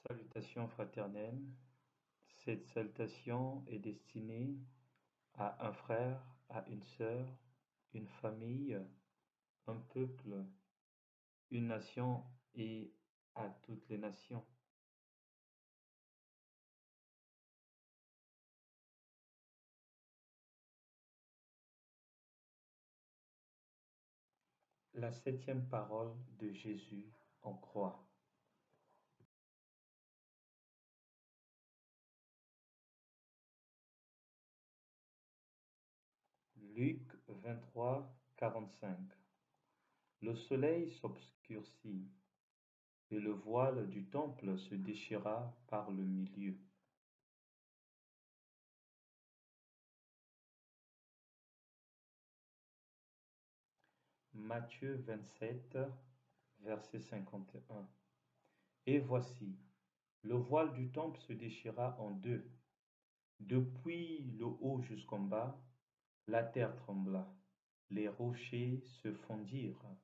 Salutations fraternelles. Cette salutation est destinée à un frère, à une sœur, une famille, un peuple, une nation et à toutes les nations. La septième parole de Jésus en croix. Luc 23, 45. Le soleil s'obscurcit et le voile du temple se déchira par le milieu. Matthieu 27, verset 51. Et voici, le voile du temple se déchira en deux. Depuis le haut jusqu'en bas, la terre trembla, les rochers se fondirent.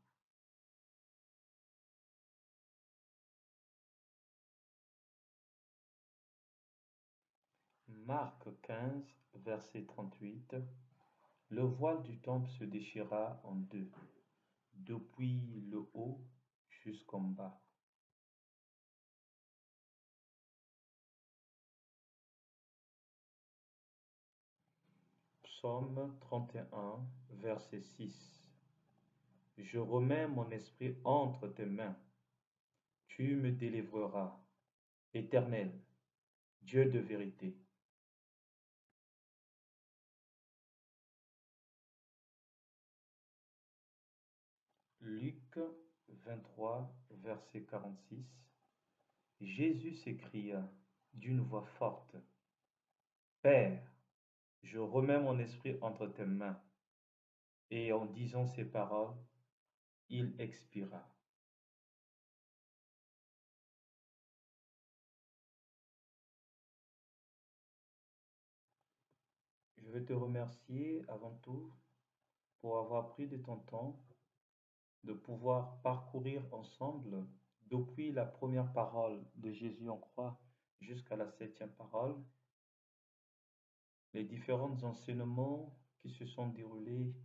Marc 15, verset 38. Le voile du temple se déchira en deux, depuis le haut jusqu'en bas. Psaume 31, verset 6. Je remets mon esprit entre tes mains. Tu me délivreras, Éternel, Dieu de vérité. Luc 23, verset 46. Jésus s'écria d'une voix forte, Père, je remets mon esprit entre tes mains. Et en disant ces paroles, il expira. Je veux te remercier avant tout pour avoir pris de ton temps de pouvoir parcourir ensemble depuis la première parole de Jésus en croix jusqu'à la septième parole, les différents enseignements qui se sont déroulés,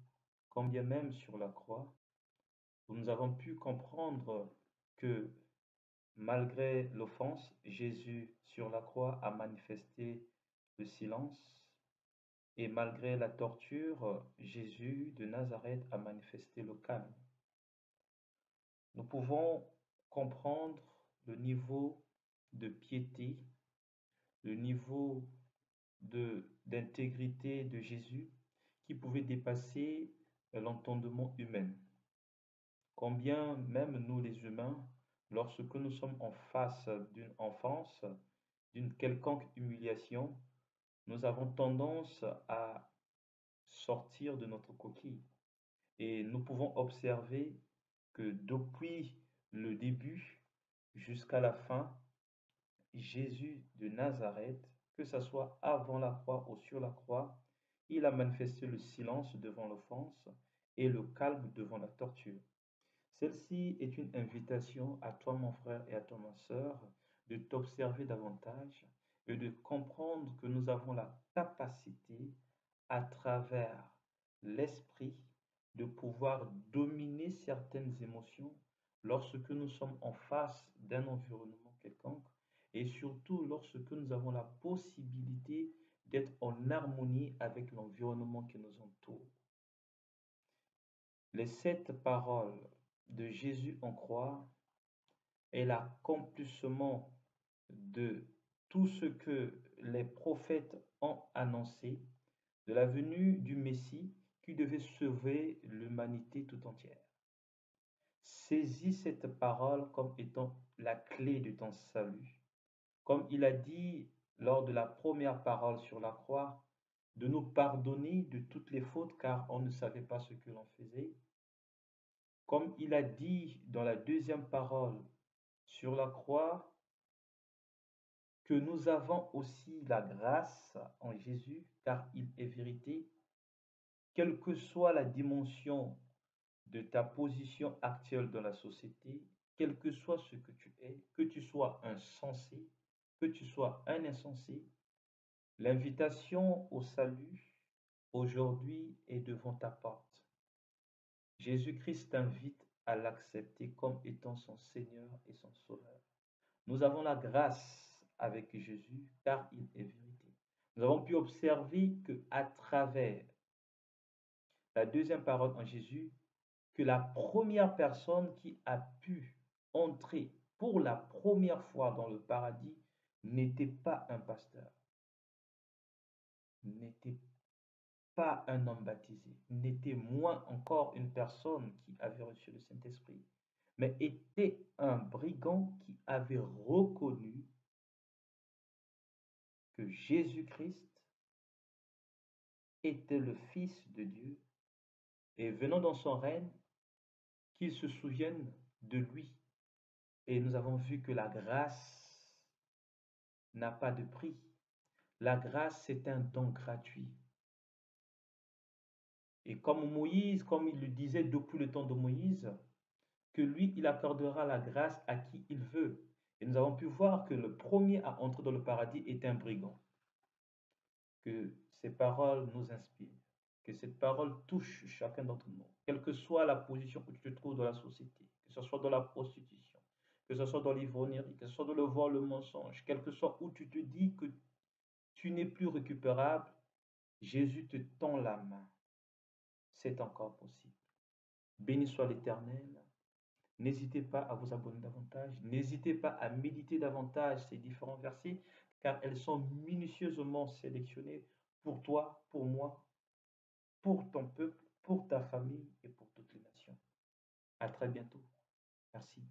quand bien même sur la croix, où nous avons pu comprendre que malgré l'offense, Jésus sur la croix a manifesté le silence et malgré la torture, Jésus de Nazareth a manifesté le calme. Nous pouvons comprendre le niveau de piété, le niveau d'intégrité de Jésus qui pouvait dépasser l'entendement humain. Combien même nous les humains, lorsque nous sommes en face d'une offense, d'une quelconque humiliation, nous avons tendance à sortir de notre coquille. Et nous pouvons observer que depuis le début jusqu'à la fin, Jésus de Nazareth, que ce soit avant la croix ou sur la croix, il a manifesté le silence devant l'offense et le calme devant la torture. Celle-ci est une invitation à toi, mon frère, et à toi, ma sœur, de t'observer davantage et de comprendre que nous avons la capacité, à travers l'esprit, de pouvoir dominer certaines émotions lorsque nous sommes en face d'un environnement quelconque et surtout lorsque nous avons la possibilité d'être en harmonie avec l'environnement qui nous entoure. Les sept paroles de Jésus en croix est l'accomplissement de tout ce que les prophètes ont annoncé de la venue du Messie qui devait sauver l'humanité tout entière. Saisis cette parole comme étant la clé de ton salut. Comme il a dit lors de la première parole sur la croix, de nous pardonner de toutes les fautes car on ne savait pas ce que l'on faisait. Comme il a dit dans la deuxième parole sur la croix, que nous avons aussi la grâce en Jésus, car il est vérité, quelle que soit la dimension de ta position actuelle dans la société, quel que soit ce que tu es, que tu sois un sensé, que tu sois un insensé, l'invitation au salut aujourd'hui est devant ta porte. Jésus-Christ t'invite à l'accepter comme étant son Seigneur et son Sauveur. Nous avons la grâce avec Jésus car il est vérité. Nous avons pu observer que à travers la deuxième parole en Jésus, que la première personne qui a pu entrer pour la première fois dans le paradis n'était pas un pasteur, n'était pas un homme baptisé, n'était moins encore une personne qui avait reçu le Saint-Esprit, mais était un brigand qui avait reconnu que Jésus-Christ était le Fils de Dieu et venant dans son règne, qu'il se souvienne de lui. Et nous avons vu que la grâce n'a pas de prix. La grâce, c'est un don gratuit. Et comme Moïse, comme il le disait depuis le temps de Moïse, que lui, il accordera la grâce à qui il veut. Et nous avons pu voir que le premier à entrer dans le paradis est un brigand. Que ces paroles nous inspirent. Que cette parole touche chacun d'entre nous. Quelle que soit la position où tu te trouves dans la société, que ce soit dans la prostitution, que ce soit dans l'ivrognerie, que ce soit dans le vol, le mensonge, quel que soit où tu te dis que tu n'es plus récupérable, Jésus te tend la main. C'est encore possible. Béni soit l'Éternel. N'hésitez pas à vous abonner davantage. N'hésitez pas à méditer davantage ces différents versets, car elles sont minutieusement sélectionnées pour toi, pour moi, pour ton peuple, pour ta famille et pour toutes les nations. À très bientôt. Merci.